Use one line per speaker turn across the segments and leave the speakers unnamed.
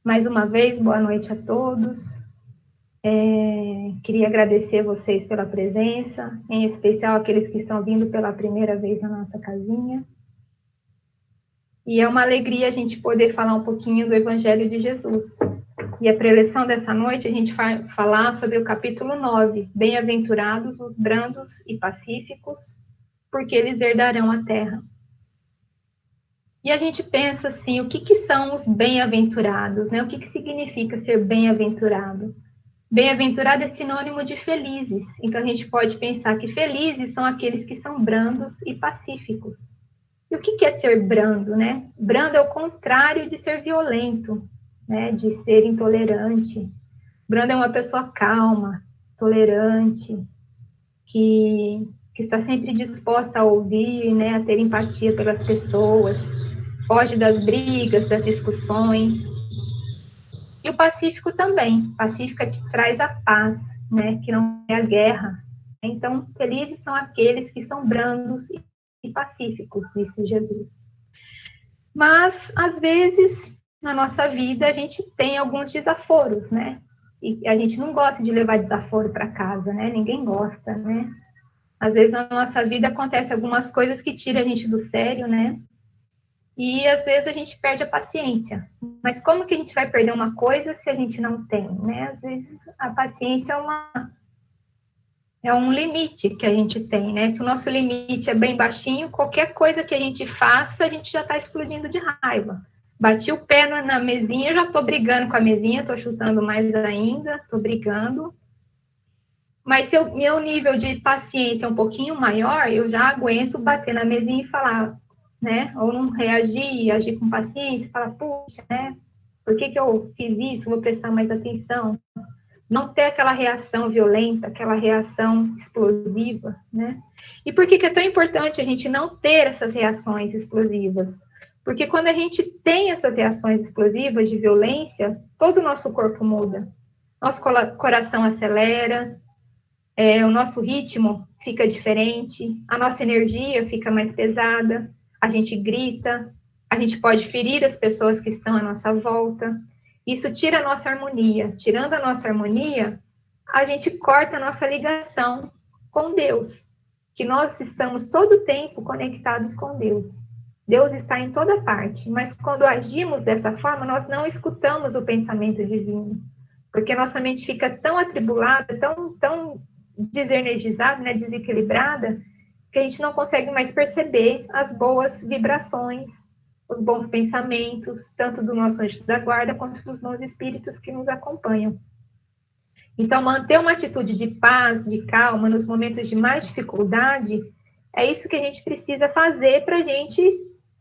Mais uma vez, boa noite a todos. Queria agradecer vocês pela presença, em especial aqueles que estão vindo pela primeira vez na nossa casinha. E é uma alegria a gente poder falar um pouquinho do Evangelho de Jesus. E a preleção dessa noite a gente vai falar sobre o capítulo 9, Bem-aventurados os brandos e pacíficos, porque eles herdarão a terra. E a gente pensa assim, o que são os bem-aventurados, né? O que significa ser bem-aventurado? Bem-aventurado é sinônimo de felizes. Então, a gente pode pensar que felizes são aqueles que são brandos e pacíficos. E o que é ser brando, né? Brando é o contrário de ser violento, né? De ser intolerante. Brando é uma pessoa calma, tolerante, que está sempre disposta a ouvir, né? A ter empatia pelas pessoas, foge das brigas, das discussões. E o pacífico também. Pacífico é que traz a paz, né? Que não é a guerra. Então, felizes são aqueles que são brandos e pacíficos, disse Jesus. Mas, às vezes, na nossa vida, a gente tem alguns desaforos, né? E a gente não gosta de levar desaforo para casa, né? Ninguém gosta, né? Às vezes, na nossa vida, acontecem algumas coisas que tiram a gente do sério, né? E, às vezes, a gente perde a paciência. Mas como que a gente vai perder uma coisa se a gente não tem, né? Às vezes, a paciência é um limite que a gente tem, né? Se o nosso limite é bem baixinho, qualquer coisa que a gente faça, a gente já está explodindo de raiva. Bati o pé na mesinha, já estou brigando com a mesinha, estou chutando mais ainda, estou brigando. Mas se o meu nível de paciência é um pouquinho maior, eu já aguento bater na mesinha e falar, né? Ou não reagir, agir com paciência, falar, puxa, né? Por que eu fiz isso? Vou prestar mais atenção. Não ter aquela reação violenta, aquela reação explosiva, né? E por que é tão importante a gente não ter essas reações explosivas? Porque quando a gente tem essas reações explosivas de violência, todo o nosso corpo muda. Nosso coração acelera, o nosso ritmo fica diferente, a nossa energia fica mais pesada, a gente grita, a gente pode ferir as pessoas que estão à nossa volta. Isso tira a nossa harmonia. Tirando a nossa harmonia, a gente corta a nossa ligação com Deus. Que nós estamos todo o tempo conectados com Deus. Deus está em toda parte, mas quando agimos dessa forma, nós não escutamos o pensamento divino. Porque nossa mente fica tão atribulada, tão desenergizada, né, desequilibrada, que a gente não consegue mais perceber as boas vibrações, os bons pensamentos, tanto do nosso anjo da guarda, quanto dos bons espíritos que nos acompanham. Então, manter uma atitude de paz, de calma, nos momentos de mais dificuldade, é isso que a gente precisa fazer para a gente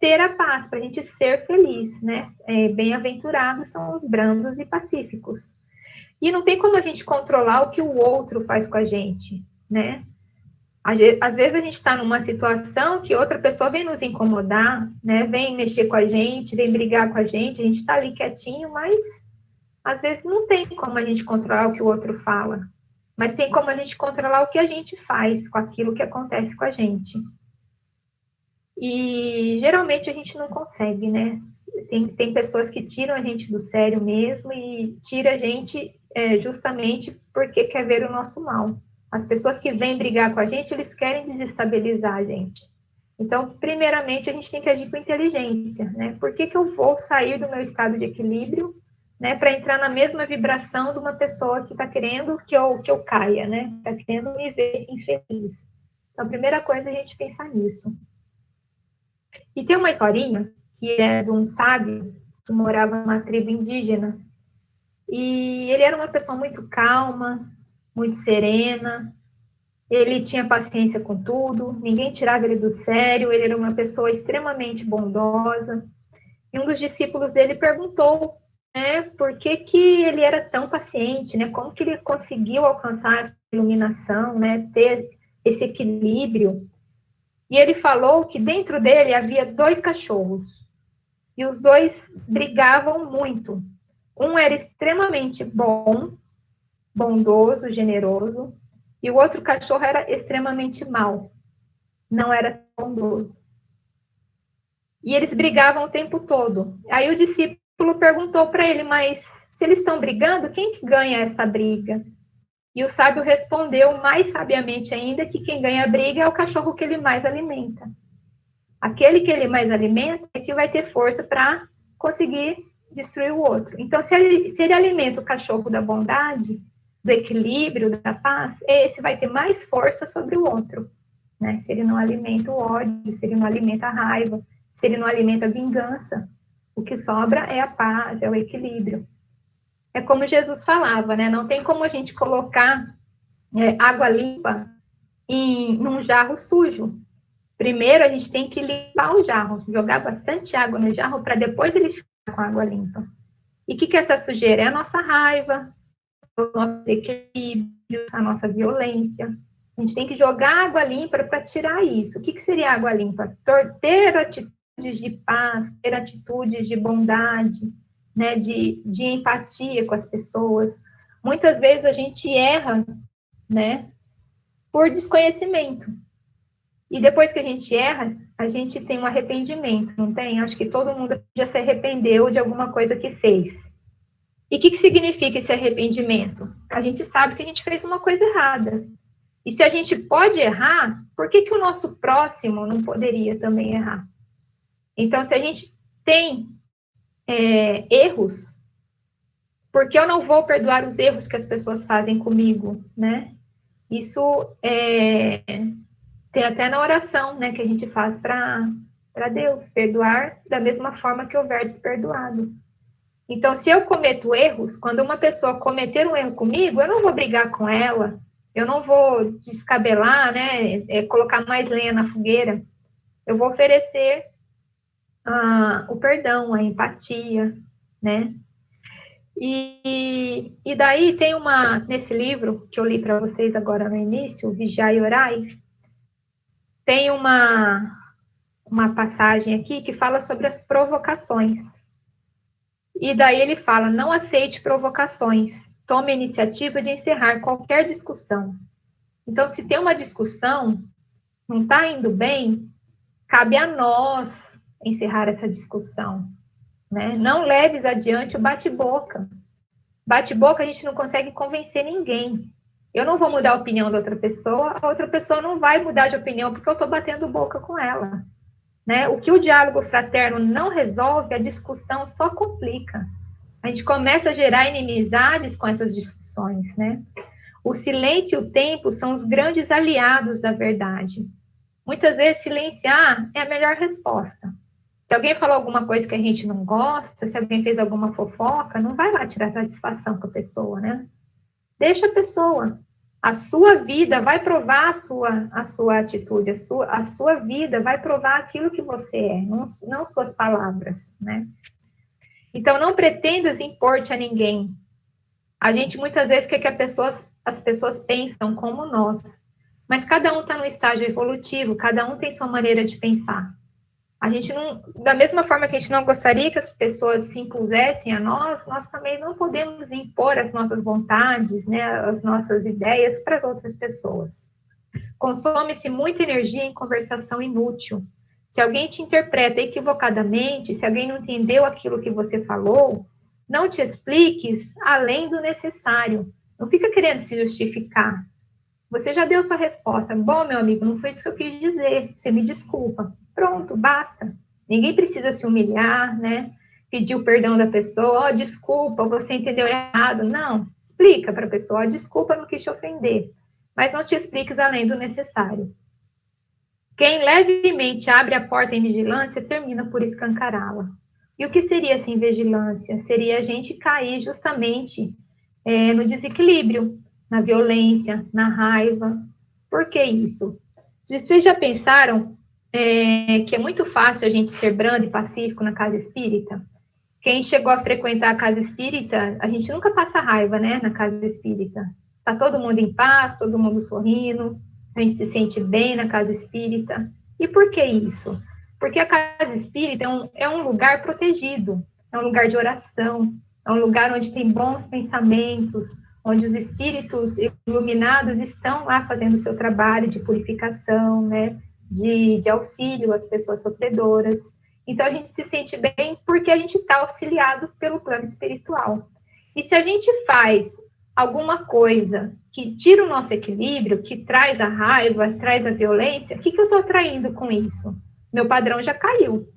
ter a paz, para a gente ser feliz, né? Bem-aventurados são os brandos e pacíficos. E não tem como a gente controlar o que o outro faz com a gente, né? Às vezes a gente está numa situação que outra pessoa vem nos incomodar, né? Vem mexer com a gente, vem brigar com a gente está ali quietinho, mas às vezes não tem como a gente controlar o que o outro fala. Mas tem como a gente controlar o que a gente faz com aquilo que acontece com a gente. E geralmente a gente não consegue, né? Tem pessoas que tiram a gente do sério mesmo e tira a gente justamente porque quer ver o nosso mal. As pessoas que vêm brigar com a gente, eles querem desestabilizar a gente. Então, primeiramente, a gente tem que agir com inteligência, né? Por que eu vou sair do meu estado de equilíbrio, né, para entrar na mesma vibração de uma pessoa que está querendo que eu caia, né? Está querendo me ver infeliz. Então, a primeira coisa é a gente pensar nisso. E tem uma historinha que é de um sábio que morava numa tribo indígena. E ele era uma pessoa muito calma, muito serena. Ele tinha paciência com tudo, ninguém tirava ele do sério. Ele era uma pessoa extremamente bondosa. E um dos discípulos dele perguntou, né, por que ele era tão paciente, né? Como que ele conseguiu alcançar essa iluminação, né? Ter esse equilíbrio. E ele falou que dentro dele havia 2 cachorros. E os 2 brigavam muito. Um era extremamente bondoso, generoso. E o outro cachorro era extremamente mau. Não era bondoso. E eles brigavam o tempo todo. Aí o discípulo discípulo perguntou para ele, mas se eles estão brigando, quem que ganha essa briga? E o sábio respondeu mais sabiamente ainda que quem ganha a briga é o cachorro que ele mais alimenta. Aquele que ele mais alimenta é que vai ter força para conseguir destruir o outro. Então, se ele alimenta o cachorro da bondade, do equilíbrio, da paz, esse vai ter mais força sobre o outro, né? Se ele não alimenta o ódio, se ele não alimenta a raiva, se ele não alimenta a vingança, o que sobra é a paz, é o equilíbrio. É como Jesus falava, né? Não tem como a gente colocar água limpa num jarro sujo. Primeiro, a gente tem que limpar o jarro, jogar bastante água no jarro para depois ele ficar com água limpa. E o que é essa sujeira? É a nossa raiva, o nosso desequilíbrio, a nossa violência. A gente tem que jogar água limpa para tirar isso. O que seria água limpa? Ter atitudes de paz, ter atitudes de bondade, né, de empatia com as pessoas. Muitas vezes a gente erra, né, por desconhecimento. E depois que a gente erra, a gente tem um arrependimento, não tem? Acho que todo mundo já se arrependeu de alguma coisa que fez. E o que significa esse arrependimento? A gente sabe que a gente fez uma coisa errada. E se a gente pode errar, por que o nosso próximo não poderia também errar? Então, se a gente tem erros, por que eu não vou perdoar os erros que as pessoas fazem comigo, né? Isso tem até na oração, né, que a gente faz para Deus, perdoar da mesma forma que houver desperdoado. Então, se eu cometo erros, quando uma pessoa cometer um erro comigo, eu não vou brigar com ela, eu não vou descabelar, né, colocar mais lenha na fogueira. Eu vou oferecer o perdão, a empatia, né? E daí tem nesse livro que eu li para vocês agora no início, Vigiai e Orai, tem uma passagem aqui que fala sobre as provocações. E daí ele fala, não aceite provocações, tome a iniciativa de encerrar qualquer discussão. Então, se tem uma discussão, não está indo bem, cabe a nós encerrar essa discussão, né? Não leves adiante o bate-boca. Bate-boca a gente não consegue convencer ninguém. Eu não vou mudar a opinião da outra pessoa, a outra pessoa não vai mudar de opinião porque eu estou batendo boca com ela. Né? O que o diálogo fraterno não resolve, a discussão só complica. A gente começa a gerar inimizades com essas discussões, né? O silêncio e o tempo são os grandes aliados da verdade. Muitas vezes, silenciar é a melhor resposta. Se alguém falou alguma coisa que a gente não gosta, se alguém fez alguma fofoca, não vai lá tirar satisfação com a pessoa, né? Deixa a pessoa. A sua vida vai provar a sua atitude, a sua vida vai provar aquilo que você é, não suas palavras, né? Então, não pretendas impor-te a ninguém. A gente, muitas vezes, quer que as pessoas pensam como nós. Mas cada um está no estágio evolutivo, cada um tem sua maneira de pensar. A gente não, da mesma forma que a gente não gostaria que as pessoas se impusessem a nós, nós também não podemos impor as nossas vontades, né, as nossas ideias para as outras pessoas. Consome-se muita energia em conversação inútil. Se alguém te interpreta equivocadamente, se alguém não entendeu aquilo que você falou, não te expliques além do necessário. Não fica querendo se justificar. Você já deu sua resposta. Bom, meu amigo, não foi isso que eu quis dizer. Você me desculpa. Pronto, basta. Ninguém precisa se humilhar, né? Pedir o perdão da pessoa. Desculpa, você entendeu errado. Não. Explica para a pessoa. Desculpa, não quis te ofender. Mas não te expliques além do necessário. Quem levemente abre a porta em vigilância termina por escancará-la. E o que seria essa vigilância? Seria a gente cair justamente no desequilíbrio, na violência, na raiva. Por que isso? Vocês já pensaram que é muito fácil a gente ser brando e pacífico na casa espírita? Quem chegou a frequentar a casa espírita, a gente nunca passa raiva, né, na casa espírita. Tá todo mundo em paz, todo mundo sorrindo, a gente se sente bem na casa espírita. E por que isso? Porque a casa espírita é um lugar protegido, é um lugar de oração, é um lugar onde tem bons pensamentos, onde os espíritos iluminados estão lá fazendo o seu trabalho de purificação, né, de auxílio às pessoas sofredoras. Então, a gente se sente bem porque a gente está auxiliado pelo plano espiritual. E se a gente faz alguma coisa que tira o nosso equilíbrio, que traz a raiva, traz a violência, o que eu estou atraindo com isso? Meu padrão já caiu.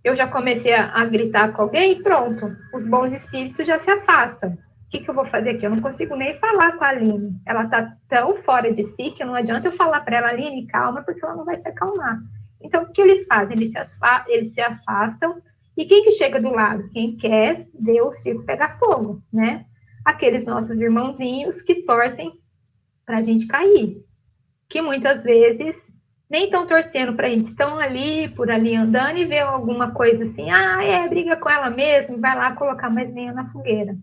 Eu já comecei a gritar com alguém e pronto, os bons espíritos já se afastam. O que eu vou fazer aqui? Eu não consigo nem falar com a Aline. Ela está tão fora de si que não adianta eu falar para ela, Aline, calma, porque ela não vai se acalmar. Então, o que eles fazem? Eles se afastam. E quem que chega do lado? Quem quer ver o circo pegar fogo, né? Aqueles nossos irmãozinhos que torcem para a gente cair. Que muitas vezes nem estão torcendo para a gente, estão ali, por ali andando e vê alguma coisa assim, briga com ela mesmo, vai lá colocar mais lenha na fogueira.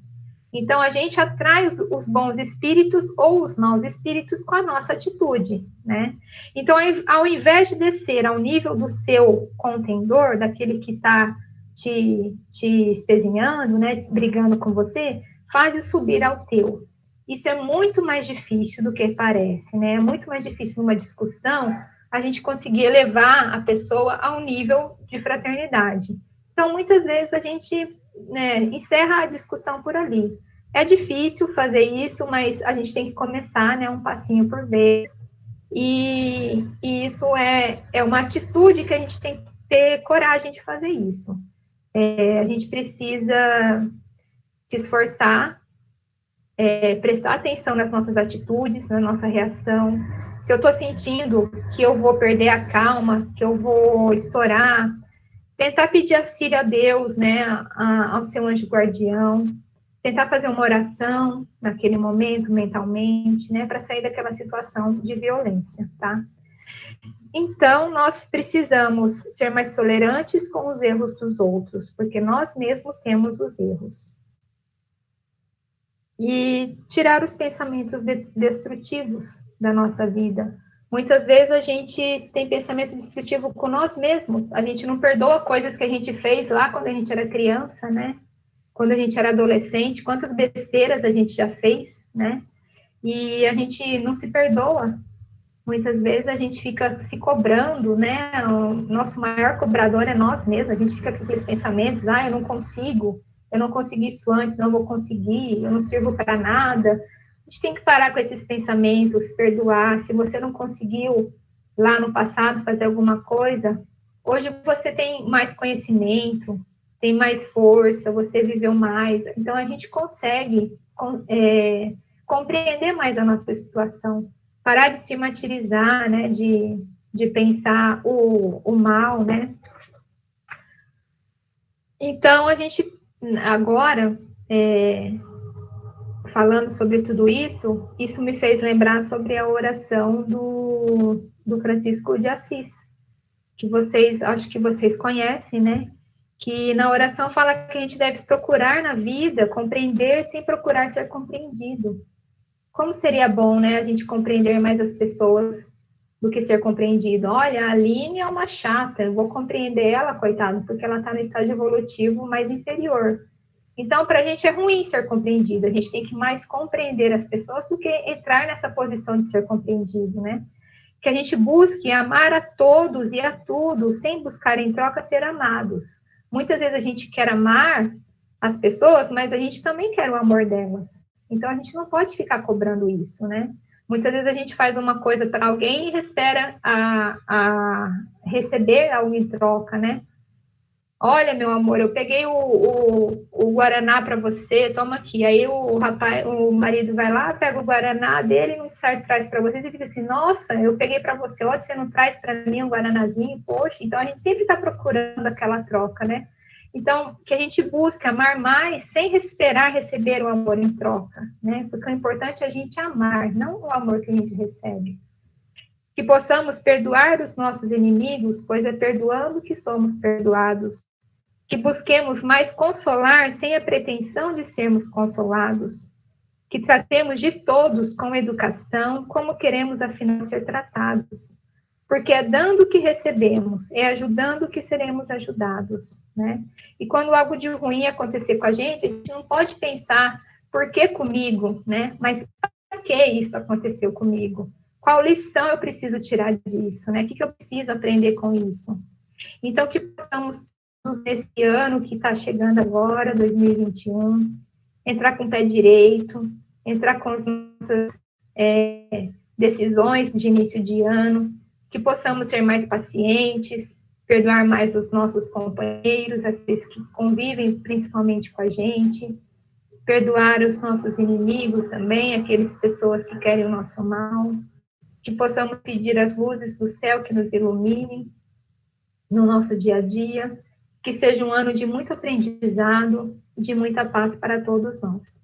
Então, a gente atrai os bons espíritos ou os maus espíritos com a nossa atitude, né? Então, ao invés de descer ao nível do seu contendor, daquele que está te espezinhando, né, brigando com você, faz-o subir ao teu. Isso é muito mais difícil do que parece, né? É muito mais difícil numa discussão a gente conseguir elevar a pessoa a um nível de fraternidade. Então, muitas vezes a gente encerra a discussão por ali. É difícil fazer isso, mas a gente tem que começar, né, um passinho por vez. E isso é uma atitude que a gente tem que ter coragem de fazer isso. A gente precisa se esforçar, prestar atenção nas nossas atitudes, na nossa reação. Se eu estou sentindo que eu vou perder a calma, que eu vou estourar, tentar pedir auxílio a Deus, né, ao seu anjo guardião, tentar fazer uma oração naquele momento, mentalmente, né, para sair daquela situação de violência, tá? Então, nós precisamos ser mais tolerantes com os erros dos outros, porque nós mesmos temos os erros. E tirar os pensamentos destrutivos da nossa vida. Muitas vezes a gente tem pensamento destrutivo com nós mesmos, a gente não perdoa coisas que a gente fez lá quando a gente era criança, né? Quando a gente era adolescente, quantas besteiras a gente já fez, né? E a gente não se perdoa. Muitas vezes a gente fica se cobrando, né? O nosso maior cobrador é nós mesmos, a gente fica com aqueles pensamentos, eu não consegui isso antes, não vou conseguir, eu não sirvo para nada. A gente tem que parar com esses pensamentos, perdoar. Se você não conseguiu lá no passado fazer alguma coisa, hoje você tem mais conhecimento, tem mais força, você viveu mais. Então, a gente consegue compreender mais a nossa situação, parar de se martirizar, né, de pensar o mal, né. Então, a gente, agora, falando sobre tudo isso, isso me fez lembrar sobre a oração do Francisco de Assis, que acho que vocês conhecem, né, que na oração fala que a gente deve procurar na vida compreender sem procurar ser compreendido. Como seria bom, né, a gente compreender mais as pessoas do que ser compreendido. Olha, a Aline é uma chata, eu vou compreender ela, coitada, porque ela está no estágio evolutivo mais inferior. Então, para a gente é ruim ser compreendido, a gente tem que mais compreender as pessoas do que entrar nessa posição de ser compreendido, né? Que a gente busque amar a todos e a tudo, sem buscar em troca ser amados. Muitas vezes a gente quer amar as pessoas, mas a gente também quer o amor delas. Então, a gente não pode ficar cobrando isso, né? Muitas vezes a gente faz uma coisa para alguém e espera a receber algo em troca, né? Olha, meu amor, eu peguei o Guaraná para você, toma aqui. Aí o marido vai lá, pega o Guaraná dele, não sai, traz para vocês e fica assim, nossa, eu peguei para você, olha, você não traz para mim um Guaranazinho, poxa. Então, a gente sempre está procurando aquela troca, né? Então, que a gente busque amar mais sem esperar receber o amor em troca, né? Porque o importante é a gente amar, não o amor que a gente recebe. Que possamos perdoar os nossos inimigos, pois é perdoando que somos perdoados. Que busquemos mais consolar sem a pretensão de sermos consolados. Que tratemos de todos com educação, como queremos afinal ser tratados. Porque é dando que recebemos, é ajudando que seremos ajudados, né? E quando algo de ruim acontecer com a gente não pode pensar, por que comigo, né? Mas por que isso aconteceu comigo? Qual lição eu preciso tirar disso, né? O que eu preciso aprender com isso? Então, que possamos nesse ano que está chegando agora, 2021, entrar com o pé direito, entrar com as nossas decisões de início de ano, que possamos ser mais pacientes, perdoar mais os nossos companheiros, aqueles que convivem principalmente com a gente, perdoar os nossos inimigos também, aquelas pessoas que querem o nosso mal, que possamos pedir as luzes do céu que nos iluminem no nosso dia a dia, que seja um ano de muito aprendizado, de muita paz para todos nós.